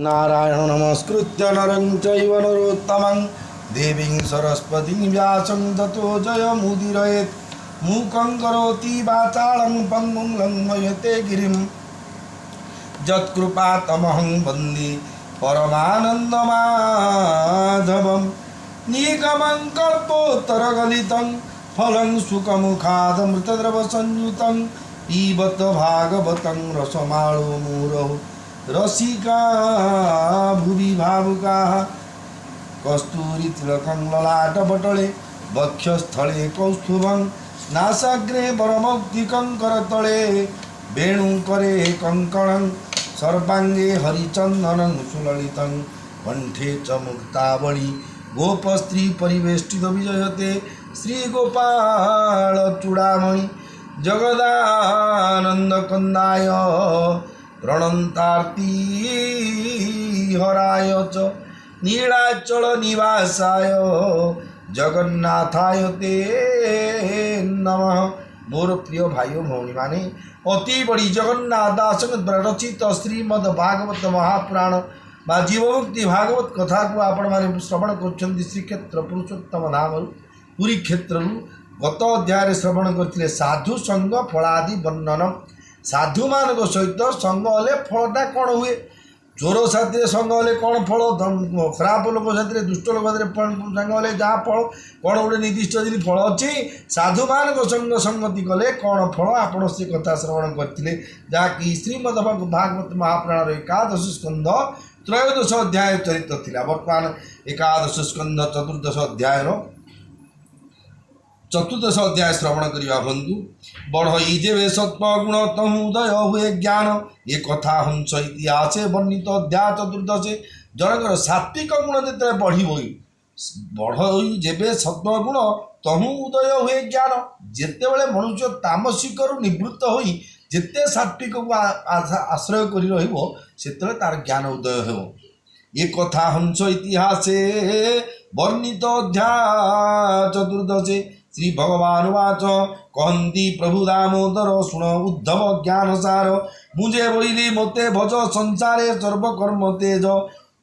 नारायण नमस्कृत्य नरं चैव नरोत्तमं देवीं सरस्वतीं व्यासं ततो जयमुदीरयेत् मूकं करोति वाचालं पङ्गुं लङ्घयते गिरिं यत्कृपातमहं वन्दे परमानन्दमाधवं निगमं कल्पोत्तरगलितं फलं सुखमुखादमृतद्रवसंयुतं पिबत भागवतं रसमाणो मुहुरः रसिका भुवि भावुकाः कस्तूरितिलकं ललाटपटले वक्षस्थले कौस्तुभं नासाग्रे परमौक्तिकं करतले वेणुकरे कङ्कणं सर्वाङ्गे हरिचन्दनं सुललितं कण्ठे च मुक्तावळी गोपस्त्री परिवेष्टित विजयते श्रीगोपालचूडामणि जगदानन्दकन्दाय प्रणन्तार्ति हराय च नीलाचल निवासाय जगन्नाथाय ते नमः। मोर प्रिय भाई भौणी माने अति बड़ी जगन्नाथ दास द्वारा रचित श्रीमद भागवत महापुराण बा जीवमुक्ति भागवत कथा को आपण माने श्रवण कर श्रीक्षेत्र पुरुषोत्तम धाम पुरी क्षेत्र गत अध्याय श्रवण करते साधु संग फलादि वर्णन साधु मान सहित संग हेले फलटा कौन हुए चोर साथी संग हेले कौन फल खराब लोक साथी दुष्ट लोक संग हेले जहाँ फल कौन गोटे निर्दिष्ट दिन फल अच्छी साधु मान संग संगति कले कौन फल आपण से कथा श्रवण करते जहाँकि श्रीमद भागवत महापुराण एकादश स्कंध त्रयोदश अध्याय चरित्र थिला वर्तमान एकादश स्कंध चतुर्दश अध्याय चतुर्दश अध्याय श्रवण करवा बंधु बढ़ई जेबे सत्वगुण तहु उदय हुए ज्ञान ये कथा हंस इतिहास वर्णित अध्याय चतुर्दशे जनकर सात्विक गुण जिते बढ़ई जेबे सत्वगुण तहु उदय हुए ज्ञान जितेबले मनुष्य तामसिक निवृत्त हो जिते सात्विक को आश्रय कर तार ज्ञान उदय हो ये कथा हंस इतिहास वर्णित अध्याय चतुर्दशे श्री भगवान वाच कहती प्रभु दामोदर शुण उद्धव ज्ञान सार मुझे बोली मते भज संसारे सर्वकर्म तेज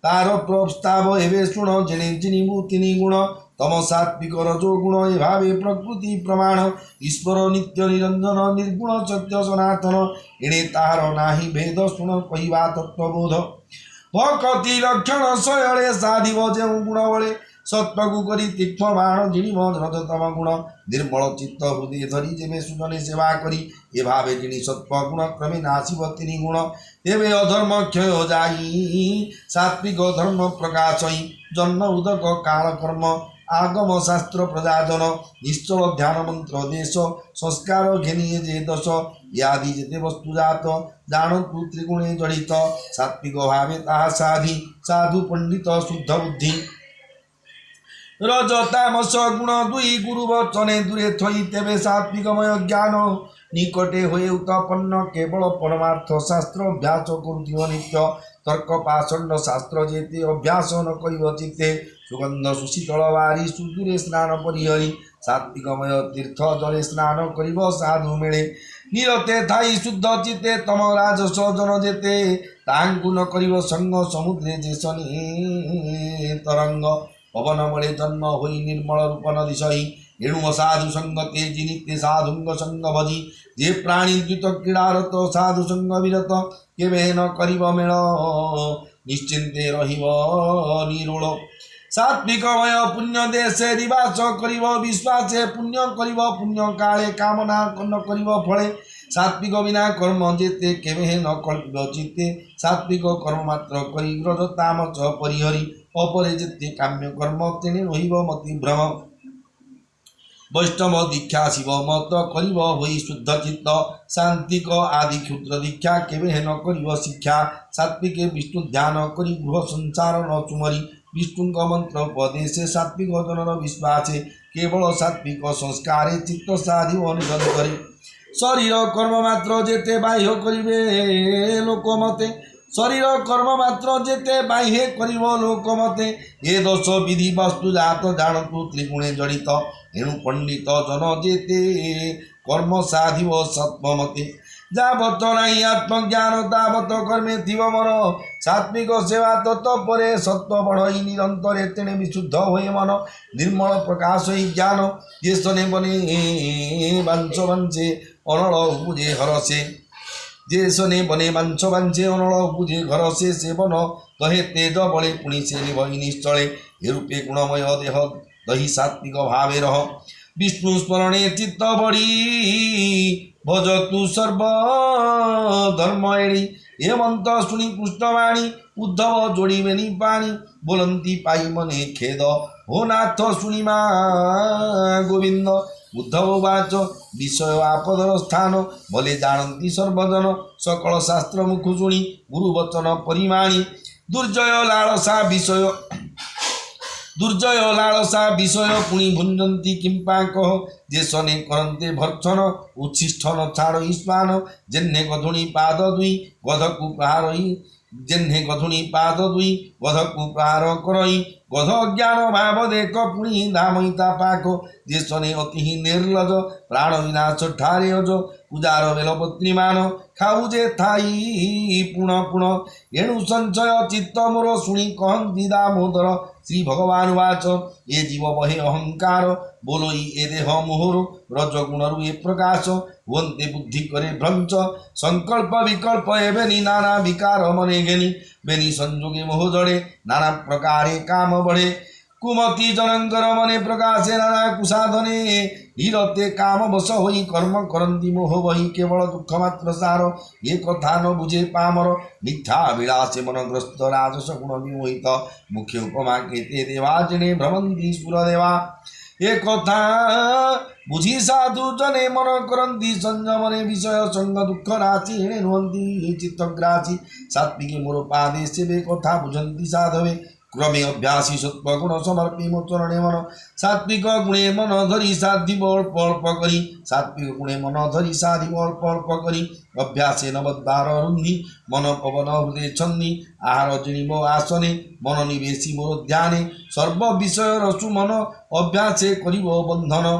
तार प्रस्ताव एवं शुण जेने चिनिबु तिनि गुण तम सात्विक रजो गुण ए भावे प्रकृति प्रमाण ईश्वर नित्य निरंजन निर्गुण सत्य सनातन एणे तार नाही भेद शुण कहवा तत्वबोध भक्ति लक्षण शयले साधिव जो गुण बले सत्वगु करी तीक्ष्ण बाण जिणिम रजतम गुण निर्मल चित्त हृदय धरी जेबे सुजने सेवा करी ए भावे जिणी सत्व गुण क्रमे नाशिव तिनि गुण तेबे अधर्म क्षय जाई सात्विक धर्म प्रकाशई जन्म उदक काल कर्म आगम शास्त्र प्रजाजन निश्चल ध्यान मंत्र देश संस्कार घेनिए जे दश यादि जेते वस्तु जात जानतु त्रिगुणे जड़ित सात्विक भावे ताहा साधि साधु पंडित शुद्ध बुद्धि रजतामस गुण दुई गुरु वचने दूरे थई तेबे सात्विकमय ज्ञान निकटे हुए उत्पन्न केवल परमार्थ शास्त्र अभ्यास करुथिव नित्य तर्क पाषण्ड शास्त्र जेते अभ्यास न करिव चित्ते सुगंध सुशीतल वारी सुदूरे स्नान परिहरी सात्विकमय तीर्थ जले स्नान करिव साधु मेले निरते थाई शुद्ध चित्ते तम राजस जन जेते तांकु न करिव संग समुद्रे जेसनी तरंग पवन बड़े जन्म हुई निर्मल रूप नदिशही एणु असाधु संगते जिनिते साधुंग संग भजी जे प्राणी द्युत क्रीड़ारत साधु संग विरत केवे न करिब मेल निश्चिंते रहिब निरोल सात्विकमय पुण्य देशे निवास करिब विश्वासे पुण्य करिब पुण्य काले कामना न करिब फले सात्विक बिना कर्म जेते केवे न कल्पिब चित्ते सात्विक कर्म मात्र करी रजतामस परिहरी अपरे जेते काम्य कर्म तेने रहिब मति भ्रम वैष्णव दीक्षा शिव मत करिब होई शुद्ध चित्त शांतिक आदि क्षुद्र दीक्षा केवे न करिब शिक्षा सात्विके विष्णु ध्यान करी गृह संसार न चुमरी विष्णु मंत्र उपदेशे सात्विक जनर विश्वासे केवल सात्विक संस्कारे चित्त साधि अनुगत करी शरीर कर्म मात्र जेते बाह्य करिवे लोक मते शरीर कर्म मात्र जेते बाह्य करिव लोक मते ये दोष विधि वस्तु जात जानतु त्रिगुणे जड़ित एणु पंडित जन जेते कर्म साधिव सत्वमते যাবত নাই আত্মজ্ঞান তাবত কর্মে থিব মন সাত্বিক সেবা তৎপরে সত্য বড়ই নিরন্তরে তেনে বিশুদ্ধ হয়ে মন নির্মল প্রকাশ হই জ্ঞান যে শনে বনে বাঞ্চ বাঞ্চে অনল উপজে হরসে যে শনে বনে বাঞ্চ বাঞ্চে অনল উপজে ঘরসে সে বন দহে তেজ বলে পুনি সে নিবই নিশ্চলে এরূপে গুণময় দেহ দহি সাত্বিক ভাবে রহ বিষ্ণু স্মরণে চিত্ত বড়ি ভজতু সর্ব ধর্ম এড়ি এ মন্ত্র শুনি কৃষ্ণবাণী উদ্ধব যোড়িবেনি পানি বলন্তি পাই মনে খেদ হো নাথ শুনিমা গোবিন্দ উদ্ধব বাচ বিষয় আপদর স্থান বলে জানন্তি সর্বজন সকল শাস্ত্র মুখ শুনি গুরু বচন পরিমাণী দুর্জয় লালসা বিষয় দুর্জয় লালসা বিষয় পুনি ভুঞ্জন্তি কিম্পা কহ যে শনে করন্তে ভর্ৎসন উচ্ছিষ্ঠন ছাড় ইস্মান জেহ্নে গধুণী পাদ দুই গধকু প্রহারই জেহ্নে গধুণী পাদ দুই গধকু প্রহার করই গধ জ্ঞান ভাব দেখ পুনি ধামইতা পাক যে শনে অতি নির্লজ প্রাণ বিনাশ ঠারে অজ পূজার বেলপত্রী মান খাউ যে থাই পুণ পুণ এণু সঞ্চয় চিত্ত মোর শুনি কহন্তি দামোদর শ্রী ভগবান বাচ এ জীব বহে অহংকার बोलोई ए देह मोहर रजगुणरु ए प्रकाश वंते बुद्धि करे भ्रंच संकल्प विकल्प एबेनी नाना विकार मने गेनी बेनी संयोगे मोह जड़े नाना प्रकारे काम बढ़े कुमति जनंकर मने प्रकाशे नाना कुसाधने हीरते काम बस होई कर्म करंती मोह वही केवल दुख मात्र सार ये कथा न बुझे पामर मिथ्या विलासे मनग्रस्त राजस गुण विमोहित मुख्य उपमा केते देवा जने भ्रमंती सुरदेवा ए कथा बुझी साधु जने मन करंती संयमने विषय संग दुख राशि हेणे नुहंती चित्तग्रासी सात्विके मोर पादे सेवे कथा बुझंती साधवे क्रमे अभ्यासी सत्वगुण समर्पी मोचरणे मन सात्विक गुणे मन धरी साधि अल्प अल्प करी सात्विक गुणे मन धरी साधि अल्प अल्प करी अभ्यासे नवद्वार रुन्धि मन पवन हृदय छन्दी आहार जिणिब आसने मन निवेशी मोर ध्याने सर्व विषय रसु मन अभ्यासे करिब बंधन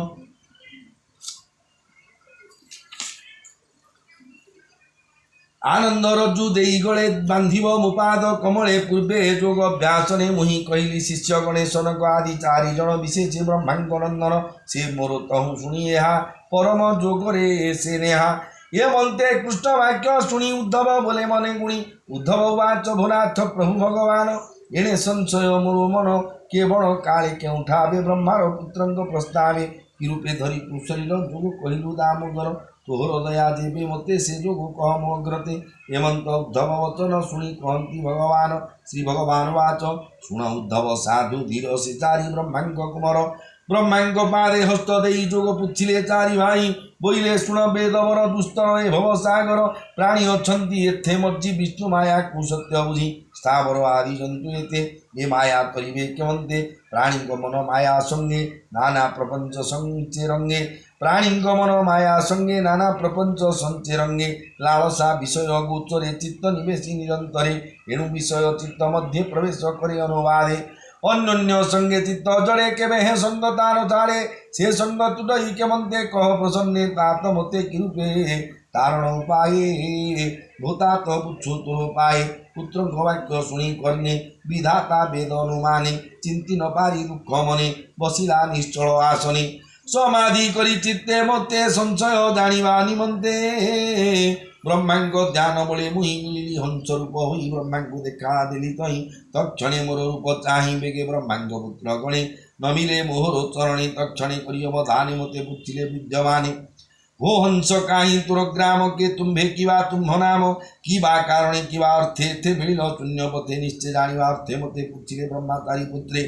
आनंद रज्जु देई गले बांधिब मुपाद कमले पूर्वे जोग अभ्यासने मुहि कहली शिष्य गणेश सनक आदि चारि जन विशेष ब्रह्मांड नंदन से मोर तहु शुणी ଏହା परम जोगरे से नेहा ये मनते कृष्ण वाक्य शुणी उद्धव बोले मने गुणी उद्धव वाच भोनाथ प्रभु भगवान एणे संशय मोर मन केवल काले केउठावे ब्रह्मार पुत्रंग प्रस्तावे कि रूपे धरी कुशलीर जोग कहलु दामोदर तोहर दया देवे मते से जोग कह मोग्रते हेमंत उद्धव वचन शुणी कहती भगवान श्री भगवान वाच शुण उद्धव साधु धीर से चारि ब्रह्मांग कुमार ब्रह्मांग पादे हस्त दे जोग पुछिले चारि भाई बोले शुण वेदवर दुस्तर भव सागर प्राणी अच्छी एथे मज्जी विष्णु माया कु सत्य बुझी स्थावर आदि जंतु एते ये माया करिवे केमंते प्राणी मन माया संगे नाना प्रपंच संचे रंगे प्राणी मन माया संगे नाना प्रपंच संचे रंगे लालसा विषय गोचरे चित्त निवेशी निरंतरे एणु विषय चित्त मध्य प्रवेश करे अनुवादे अन्योन्य संगे चित्त जड़े केवे हे संगता न छाड़े से संग तुटई केमंते कह प्रसन्ने तात मते किरूपे तारण उपाये भूतात पुच्छु तो पाए पुत्र वाक्य शुणी करने विधाता वेद अनुमाने चिंती न पारी दुख मने बसिला निश्चल आसने समाधि करी चित्ते मते संशय जानिबा निमंते ब्रह्मांग ध्यान बले मुहि मिली हंस रूप हुई ब्रह्मांग देखा देली तही तक्षणे मोर रूप चाहि बेगे ब्रह्मांग पुत्र गणे न मिले मोहर चरणे तक्षणे करी अवधाने मते बुझिले विद्यमाने हो हंस काहि तोर ग्राम के तुम्भे किवा तुम्ह नाम किवा कारणे किवा अर्थे थे मिलिल शून्य पथे निश्चय जानिबा अर्थे मते पुछिले ब्रह्माचारी पुत्रे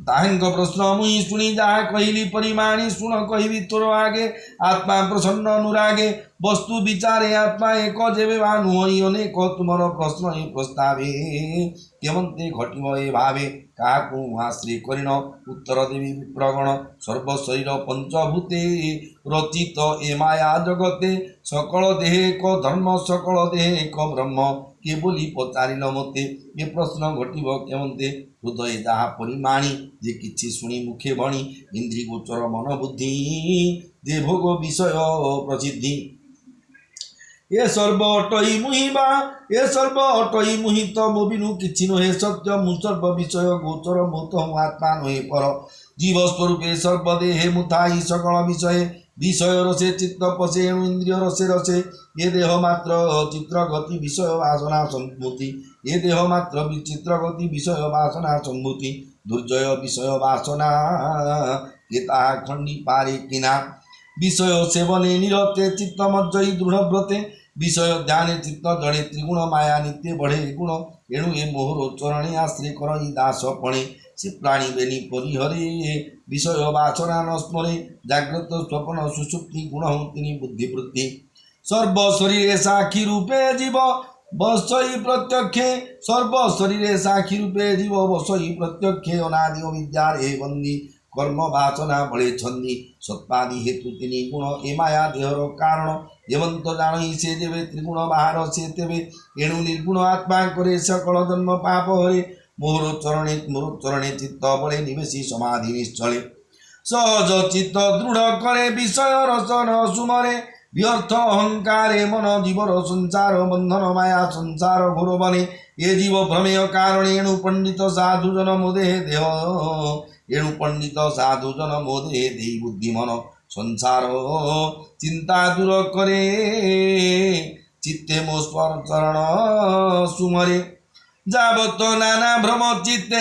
ताहेंग प्रश्न मुहि शुणी जहा कहली परिमाणी शुण कहबी तोर आगे आत्मा प्रसन्न अनुरागे वस्तु विचारे आत्मा एक जेबे नुहई अनेक तुमर प्रश्न ही प्रस्तावे केमंते घटिब ए भावे काकू आश्रय करिन उत्तर देवी विप्रगण सर्व शरीर पंचभूते रचित ए माया जगते सकल देह एक धर्म सकल देह एक ब्रह्म के बोली पचारिल मते ये प्रश्न घटिब केमंते हृदय जहा परिमाणी जे किछि शुणी मुखे भणी इंद्रिय गोचर मन बुद्धि जे भोग विषय प्रसिद्धि ए सर्व अटई मुहि बा ए सर्व अटई मुहि तो मो बिनु किछि नुहे सत्य मु सर्व विषय गोचर मु तो आत्मा नुहे पर जीव स्वरूपे सर्वदेहे मुथाई सकल विषय विषय रसे चित्त पशे एणु इंद्रिय रसे रसे ये देह मात्र चित्र गति विषय वासना सम्भूति ये देह मात्र विचित्र गति विषय वासना सम्भूति दुर्जय विषय वासना ये ताहा खंडी पारे किना विषय सेवने निरते चित्त मज्जयी दृढ़व्रते विषय ध्याने चित्त जड़े त्रिगुण माया नित्य बढ़े गुण एणु ए मोहर चरणे आश्रय करई दास पणे से प्राणी बेनी परिहरे विषय वासना न स्मरे जाग्रत स्वप्न सुषुप्ति गुण तिनि बुद्धिवृत्ति सर्व शरीरे साक्षी रूपे जीव बसई प्रत्यक्षे सर्व शरीरे साक्षी रूपे जीव बसई प्रत्यक्षे अनादि विद्यारे बंदी कर्म वासना बड़े छंदी सत्पादि हेतु तिनि गुण ए माया देहर कारण एवं तो जानी से देवे त्रिगुण बाहर से तेवे एणु निर्गुण आत्मा करे सकल जन्म पाप हरे मोर चरणे चित्त बड़े निवेशी समाधि निश्चले सहज चित्त दृढ़ करे विषय रसन सुमरे व्यर्थ अहंकारे मन जीवर संसार बंधन माया संसार घोर बने ये जीव भ्रमेय कारण एणु पंडित साधु जन मोदे देह एणु पंडित साधु जन मोदे देहि बुद्धि मन संसार चिंता दूर करे चित्ते मो चरण सुमरे जावत नाना भ्रम चित्ते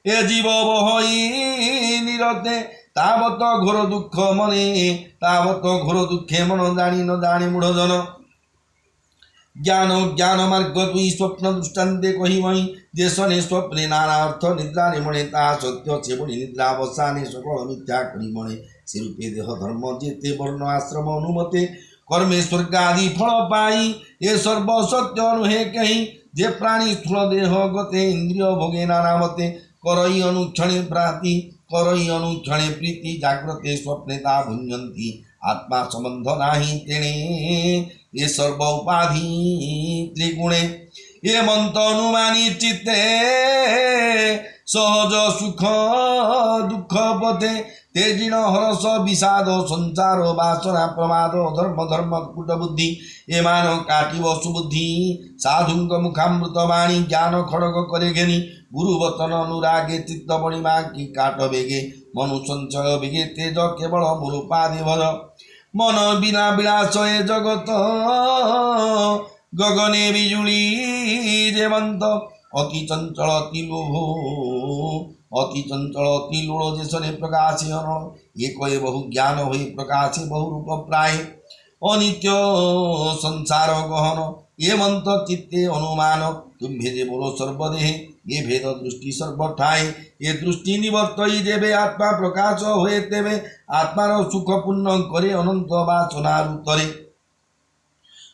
ए जीव बहई निरते तावत घोर दुख मने तावत घोर दुखे मन जानी न जाने मूढ़ जन ज्ञान ज्ञान मार्ग दुई स्वप्न दृष्टान्ते कही वही जे सने स्वप्ने नाना अर्थ निद्रा मणे ता सत्य से बड़ी निद्रा अवसाने सकल मिथ्या करी मणे से रूपे देह धर्म जेते वर्ण आश्रम अनुमते कर्मे स्वर्ग आदि फल पाई ये सर्व सत्य नुहे कहीं जे प्राणी स्थूल देह गते इंद्रिय भोगे नानामते करई अनुक्षणे प्राति करई अनुक्षणे प्रीति जाग्रते स्वप्ने ता भुंजन्ति आत्मा संबंध नाही तेणे ये सर्व उपाधि त्रिगुणे ये मंत अनुमानी चित्ते सहज सुख दुख पथे तेजिण हरस विषाद संसार वासना प्रमाद धर्म धर्म कुट बुद्धि ए मान काटिव सुबुद्धि साधुंक मुखामृत वाणी ज्ञान खड़ग करे घेनी गुरु वचन अनुरागे चित्त बणिमा की काट बेगे मनु संचय बेगे तेज केवल मुरुपादे भज मन बिना विलास ए जगत गगने बिजुली जेवंत अति चंचल अति लोभो अति चंचल अति लूढ़ जैसने प्रकाशे अनल एक बहु ज्ञान हुई प्रकाशे बहु रूप प्राय अनित्य संसार गहन ये मंत चित्ते अनुमान तुम भेदे बोलो सर्वदेह ये भेद दृष्टि सर्वठाए ये दृष्टि निवर्तई देवे आत्मा प्रकाश हुए तेवे आत्मार सुख पूर्ण करे अनंत वासना रुतरे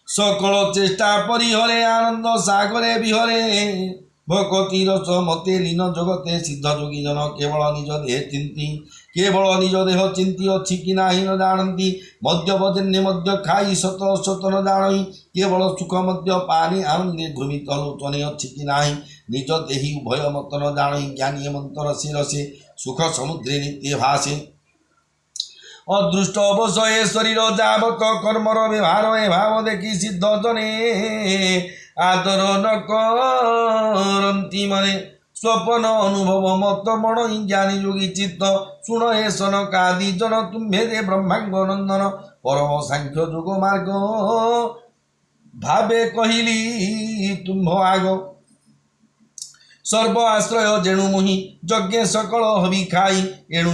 सकल चेष्टा परिहरे आनंद सागरे विहरे भक्ति रस मते लीन जगते सिद्ध योगी जन केवल निज देह चिंती केवल निज देह चिंती अच्छी कि नाही न जानती मद्य बजन्य मद्य खाई सत सत न जानई केवल सुख मद्य पानी आनंदे घृमित लोचने अच्छी कि नाही निज देही उभय मत न जानई ज्ञानी मंत्र से रसे सुख समुद्रे नित्य भासे अदृष्ट अवशये शरीर जावत कर्मर व्यवहार ए भाव देखी सिद्ध जने आदर न करती मने स्वप्न अनुभव मत मण ज्ञानी योगी चित्त सुण हे सनकादि जन तुम्भे दे ब्रह्मांग नंदन परम सांख्य जोग मार्ग भावे कहली तुम्भ आग सर्व आश्रय जेणु मुहि यज्ञ सकल हवि खाई एणु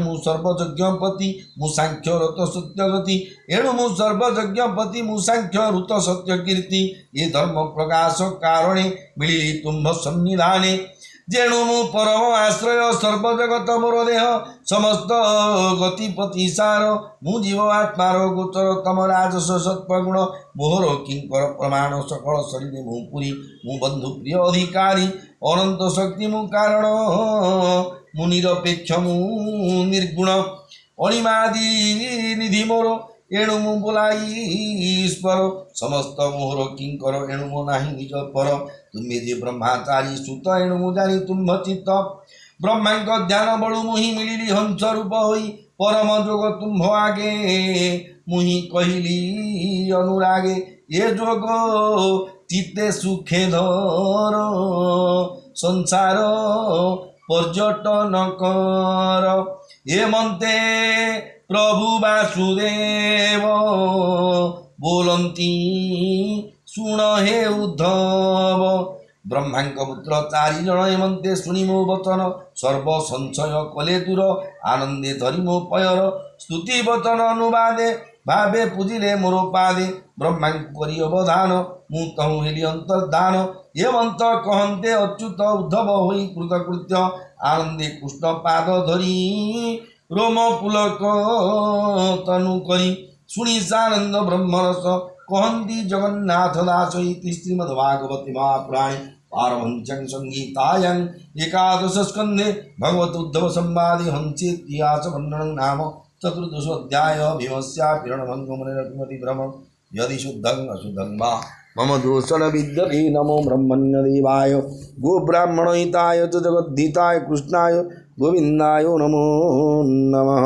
मु सर्वयज्ञपति मु सांख्य रत सत्य गति एणु मु सर्वयज्ञपति मु सांख्य ऋत सत्य कीर्ति ये धर्म प्रकाश कारणे मिली तुम्भ सन्निधाने जेणु मु परम आश्रय सर्वजगत मोर देह समस्त गतिपति सार मु जीव आत्मार गोचर तम राजस सत्वगुण मोहर किंकर प्रमाण सकल शरीर मु पुरी मु बंधु प्रिय अधिकारी अनंत शक्ति मु कारण मु निरपेक्ष मु निर्गुण अणिमादि निधि मोर एणु मु बोलाई ईश्वर समस्त मोहर किंकर एणु मो नाही निज पर तुम्हें जे ब्रह्मचारी सुत एणु मु जानी तुम्भ चित्त ब्रह्मांक ध्यान बड़ु मुहि मिली हंस रूप होई परम जोग तुम्भ आगे मुहि कहली अनुरागे ये जोग चित्ते सुखे धर संसार पर्यटन कर ये मन्ते प्रभु वासुदेव बोलती शुण हे उद्धव ब्रह्मांक पुत्र चारि जन एमन्ते शुणी मो वचन सर्व संशय कले दूर आनंदे धरि मो पयर स्तुति वचन अनुवादे भावे पूजिले मोर पादे ब्रह्मांक करी अवधान मु तहु हेली अंतर्धान एमंत कहन्ते अच्युत उद्धव होई कृतकृत्य आनंदे कृष्ण पाद धरी रोम पुलक तनु करी शुणी सानंद ब्रह्मरस कहन्ति जगन्नाथ दास इति श्रीमद्भागवते महापुराणे पारमहंस्यां संगीतायां एकादश स्कन्धे भगवत उद्धव संवादे हंसेत्यास वर्णनं नाम चतुर्दशोऽध्याय भीमस्यापि रणभङ्गमुनिरतिमति भ्रमं यदि शुद्धं अशुद्धं वा मम दोषन विद्यते नमो ब्रह्मण्यदेवाय गोब्राह्मणहिताय च जगद्धिताय कृष्णाय गोविन्दाय नमो नमः।